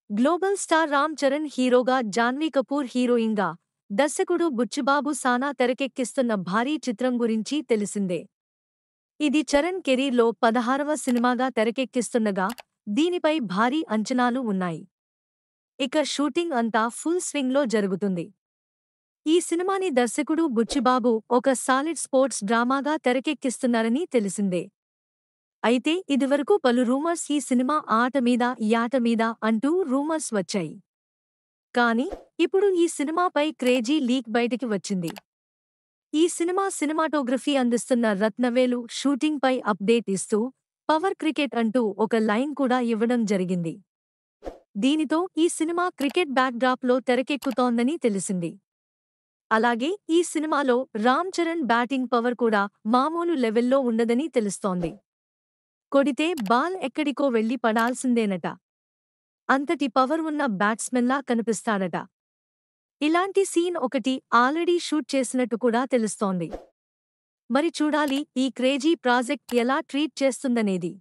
Global star Ram Charan హీరోగా, జాన్వీ కపూర్ హీరోయిన్గా, దర్శకుడు బుచ్చిబాబు సానా తెరకెక్కిస్తున్న భారీ చిత్రం గురించి తెలిసిందే. ఇది చరణ్ కెరీర్లో 16వ సినిమాగా తెరకెక్కిస్తుండగా, దీనిపై భారీ అంచనాలు ఉన్నాయి. ఇక షూటింగ్ అంతా ఫుల్ స్వింగ్లో జరుగుతుంది. ఈ సినిమాని దర్శకుడు బుచ్చిబాబు ఒక సాలిడ్ స్పోర్ట్స్ డ్రామాగా తెరకెక్కిస్తున్నారని తెలిసిందే. అయితే ఇదివరకు పలు రూమర్స్ ఈ సినిమా ఆట మీద యాట మీద అంటూ రూమర్స్ వచ్చాయి. కానీ ఇప్పుడు ఈ సినిమాపై క్రేజీ లీక్ బయటికి వచ్చింది. ఈ సినిమా సినిమాటోగ్రఫీ అందిస్తున్న రత్నవేలు షూటింగ్ పై అప్డేట్ ఇస్తూ పవర్ క్రికెట్ అంటూ ఒక లైన్ కూడా ఇవ్వడం జరిగింది. దీనితో ఈ సినిమా క్రికెట్ బ్యాక్డ్రాప్ లో తెరకెక్కుతోందని తెలిసింది. అలాగే ఈ సినిమాలో రామ్ చరణ్ బ్యాటింగ్ పవర్ కూడా మామూలు లెవెల్లో ఉండదని తెలుస్తోంది. కొడితే బాల్ ఎక్కడికో వెళ్లి పడాల్సిందేనట. అంతటి పవర్ ఉన్న బ్యాట్స్మెన్లా కనిపిస్తాడట. ఇలాంటి సీన్ ఒకటి ఆల్రెడీ షూట్ చేసినట్టు కూడా తెలుస్తోంది. మరి చూడాలి ఈ క్రేజీ ప్రాజెక్ట్ ఎలా ట్రీట్ చేస్తుందనేది.